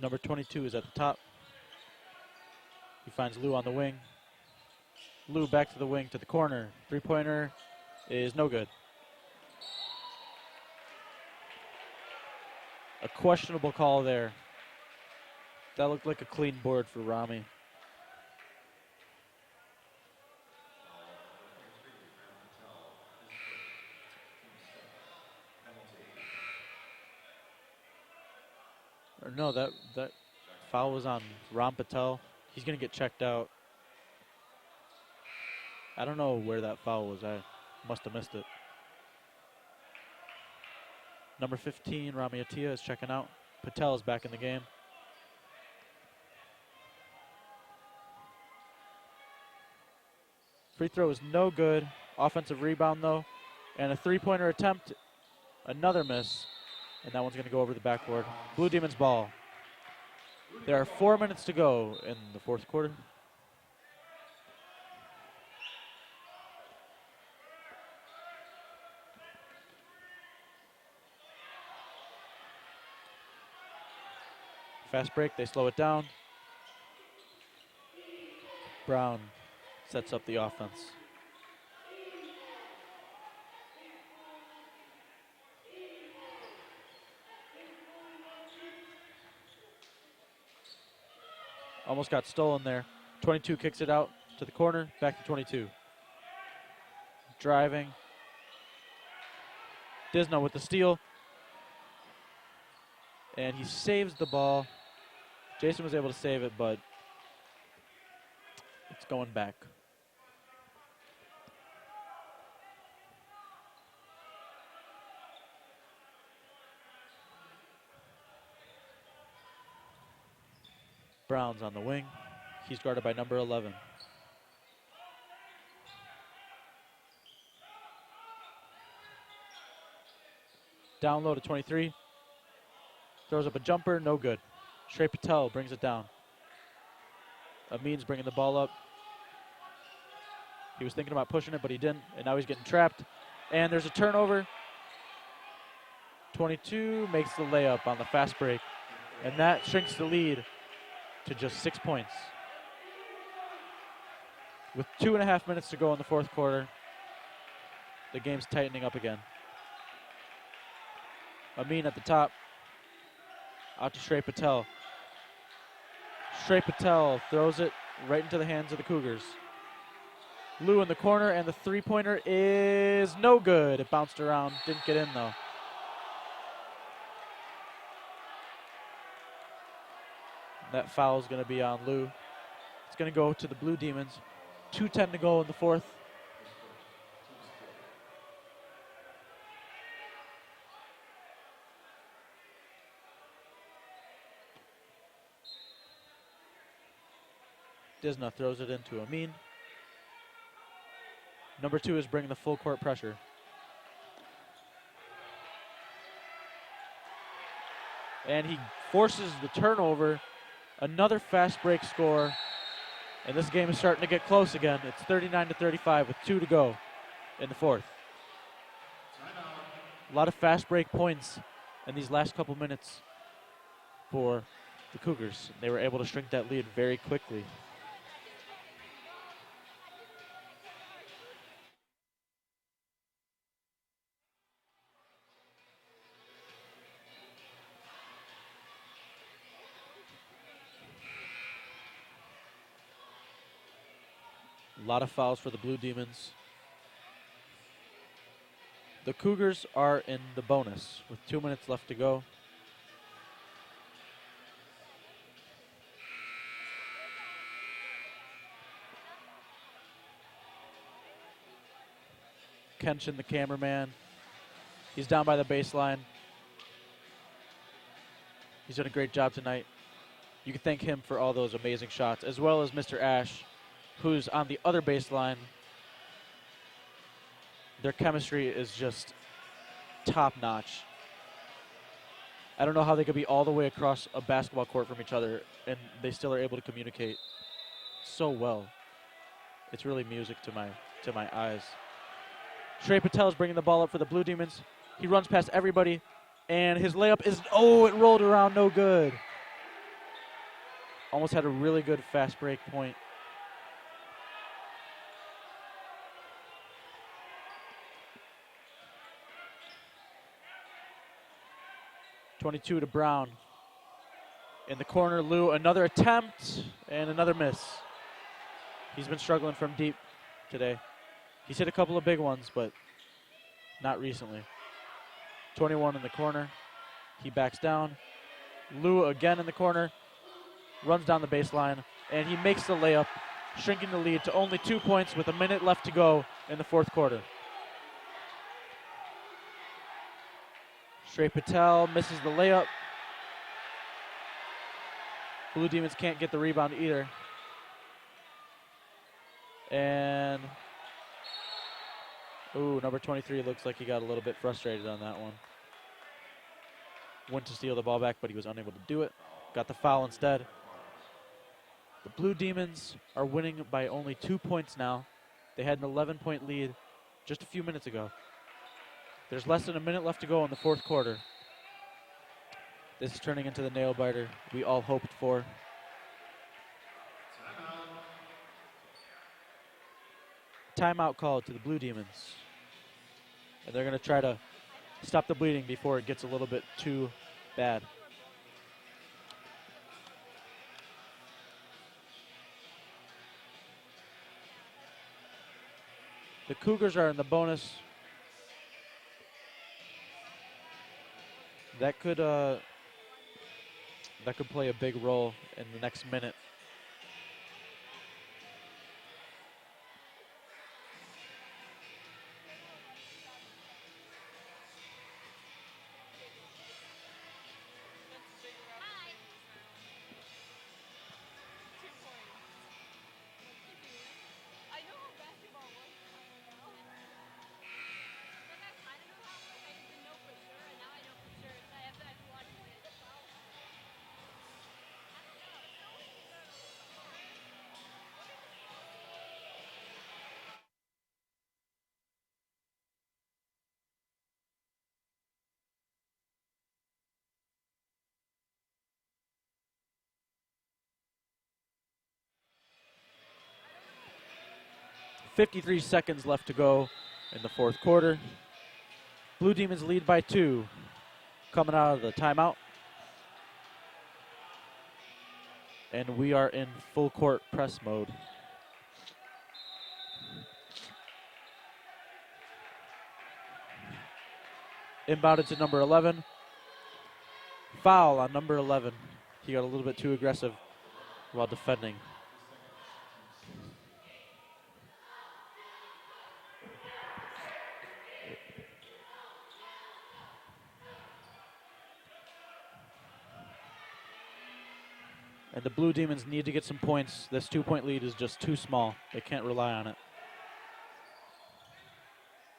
Number 22 is at the top. He finds Lou on the wing. Lou back to the wing to the corner. Three-pointer is no good. A questionable call there. That looked like a clean board for Rami. Or no, that foul was on Ram Patel. He's going to get checked out. I don't know where that foul was. I must have missed it. Number 15, Rami Attia, is checking out. Patel is back in the game. Free throw is no good. Offensive rebound, though. And a three-pointer attempt. Another miss. And that one's going to go over the backboard. Blue Demons ball. There are 4 minutes to go in the fourth quarter. Fast break, they slow it down. Brown sets up the offense. Almost got stolen there. 22 kicks it out to the corner, back to 22. Driving. Disno with the steal. And he saves the ball. Jason was able to save it, but it's going back. Brown's on the wing. He's guarded by number 11. Down low to 23. Throws up a jumper, no good. Shrey Patel brings it down. Amin's bringing the ball up. He was thinking about pushing it, but he didn't, and now he's getting trapped. And there's a turnover. 22 makes the layup on the fast break, and that shrinks the lead to just 6 points. With 2.5 minutes to go in the fourth quarter, the game's tightening up again. Amin at the top. Out to Shrey Patel. Shrey Patel throws it right into the hands of the Cougars. Lou in the corner, and the three-pointer is no good. It bounced around, didn't get in though. That foul is going to be on Lou. It's going to go to the Blue Demons. 2:10 to go in the fourth. Disna throws it into Amin. Number 2 is bringing the full court pressure. And he forces the turnover. Another fast break score. And this game is starting to get close again. It's 39-35 with 2 to go in the fourth. A lot of fast break points in these last couple minutes for the Cougars. They were able to shrink that lead very quickly. A lot of fouls for the Blue Demons. The Cougars are in the bonus with 2 minutes left to go. Kenshin, the cameraman, he's down by the baseline. He's done a great job tonight. You can thank him for all those amazing shots, as well as Mr. Ash, who's on the other baseline. Their chemistry is just top-notch. I don't know how they could be all the way across a basketball court from each other, and they still are able to communicate so well. It's really music to my eyes. Shrey Patel is bringing the ball up for the Blue Demons. He runs past everybody, and his layup is, it rolled around, no good. Almost had a really good fast break point. .22 to Brown. In the corner, Lou, another attempt and another miss. He's been struggling from deep today. He's hit a couple of big ones, but not recently. 21 in the corner. He backs down. Lou again in the corner, runs down the baseline, and he makes the layup, shrinking the lead to only 2 points with a minute left to go in the fourth quarter. Shrey Patel misses the layup. Blue Demons can't get the rebound either. And, number 23 looks like he got a little bit frustrated on that one. Went to steal the ball back, but he was unable to do it. Got the foul instead. The Blue Demons are winning by only 2 points now. They had an 11-point lead just a few minutes ago. There's less than a minute left to go in the fourth quarter. This is turning into the nail-biter we all hoped for. Timeout called to the Blue Demons. And they're going to try to stop the bleeding before it gets a little bit too bad. The Cougars are in the bonus. That could play a big role in the next minute. .53 seconds left to go in the fourth quarter. Blue Demons lead by 2 coming out of the timeout. And we are in full court press mode. Inbounded to number 11. Foul on number 11. He got a little bit too aggressive while defending. And the Blue Demons need to get some points. This 2-point lead is just too small. They can't rely on it.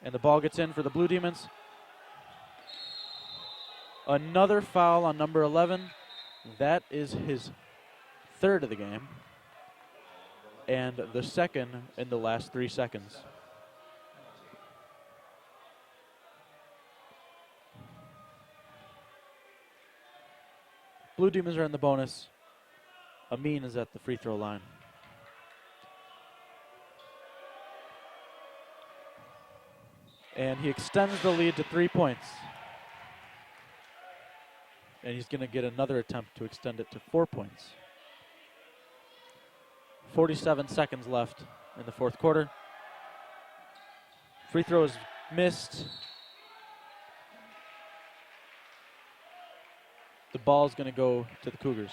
And the ball gets in for the Blue Demons. Another foul on number 11. That is his third of the game. And the second in the last 3 seconds. Blue Demons are in the bonus. Amin is at the free throw line. And he extends the lead to 3 points. And he's going to get another attempt to extend it to 4 points. 47 seconds left in the fourth quarter. Free throw is missed. The ball is going to go to the Cougars.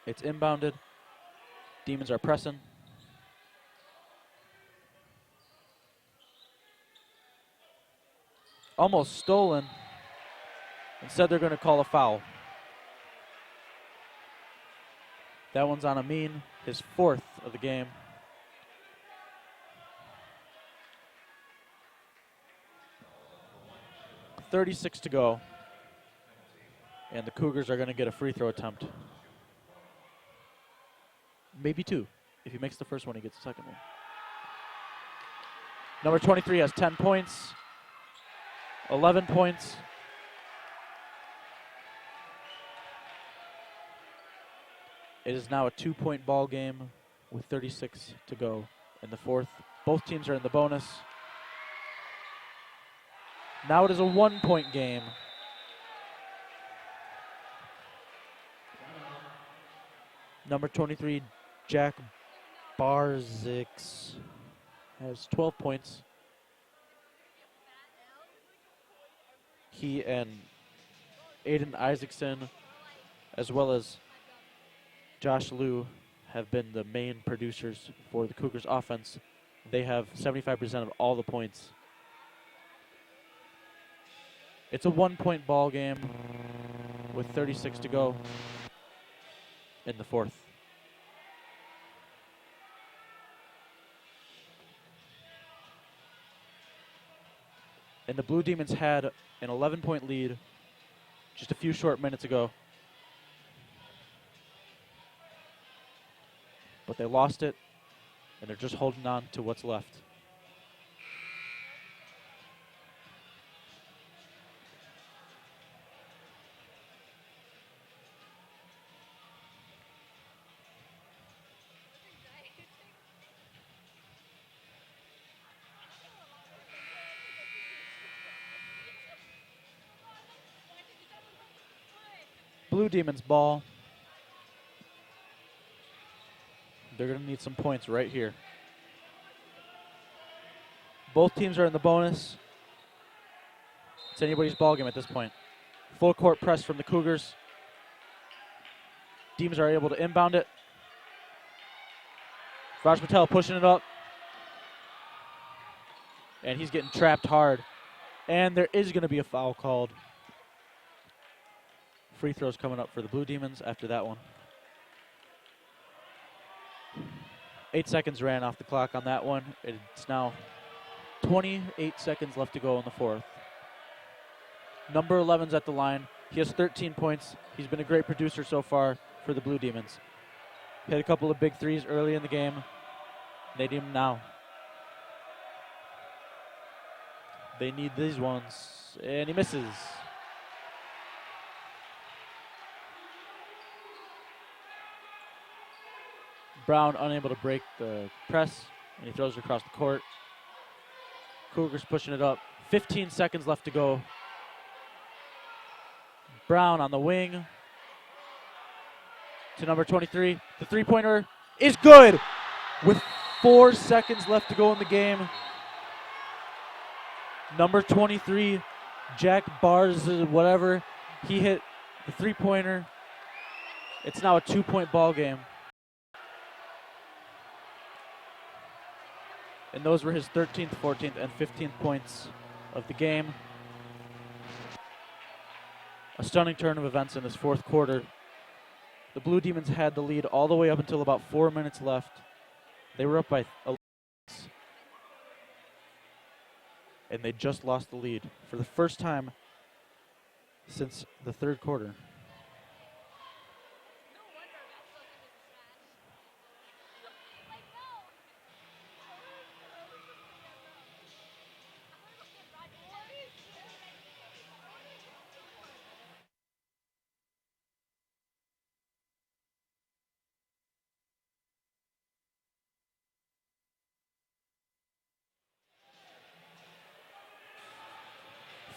It's inbounded. Demons are pressing. Almost stolen. Instead, they're going to call a foul. That one's on Amin, his 4th of the game. .36 to go. And the Cougars are going to get a free throw attempt. Maybe 2. If he makes the first one, he gets the second one. Number 23 has 10 points. 11 points. It is now a 2-point ball game with 36 to go in the fourth. Both teams are in the bonus. Now it is a 1-point game. Number 23, Jack Barzix, has 12 points. he and Aiden Isaacson, as well as Josh Liu, have been the main producers for the Cougars offense. They have 75% of all the points. It's a 1-point ball game with 36 to go in the fourth. And the Blue Demons had an 11-point lead just a few short minutes ago. But they lost it, and they're just holding on to what's left. Blue Demons ball. They're going to need some points right here. Both teams are in the bonus. It's anybody's ball game at this point. Full court press from the Cougars. Demons are able to inbound it. Raj Patel pushing it up. And he's getting trapped hard. And there is going to be a foul called. Free throws coming up for the Blue Demons after that one. 8 seconds ran off the clock on that one. It's now 28 seconds left to go in the fourth. Number 11's at the line. He has 13 points. He's been a great producer so far for the Blue Demons. He had a couple of big threes early in the game. They need him now. They need these ones. And he misses. Brown unable to break the press, and he throws it across the court. Cougars pushing it up. 15 seconds left to go. Brown on the wing to number 23. The three-pointer is good with 4 seconds left to go in the game. Number 23, Jack Bars, whatever, he hit the three-pointer. It's now a 2-point ball game. And those were his 13th, 14th, and 15th points of the game. A stunning turn of events in this fourth quarter. The Blue Demons had the lead all the way up until about 4 minutes left. They were up by 11. And they just lost the lead for the first time since the third quarter.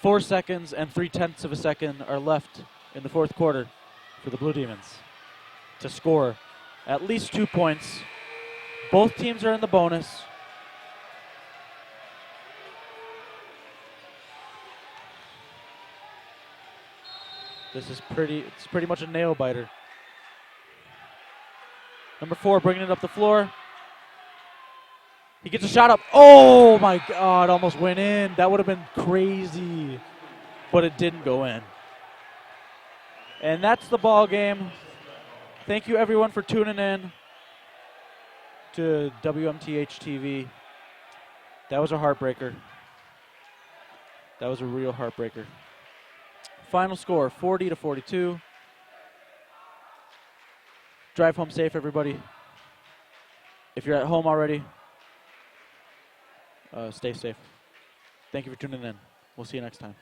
4 seconds and 3/10 of a second are left in the fourth quarter for the Blue Demons to score at least 2 points. Both teams are in the bonus. It's pretty much a nail biter. Number 4 bringing it up the floor. He gets a shot up. Oh my God, almost went in. That would have been crazy, but it didn't go in. And that's the ball game. Thank you everyone for tuning in to WMTH-TV. That was a heartbreaker. That was a real heartbreaker. Final score, 40-42. Drive home safe, everybody. If you're at home already, stay safe. Thank you for tuning in. We'll see you next time.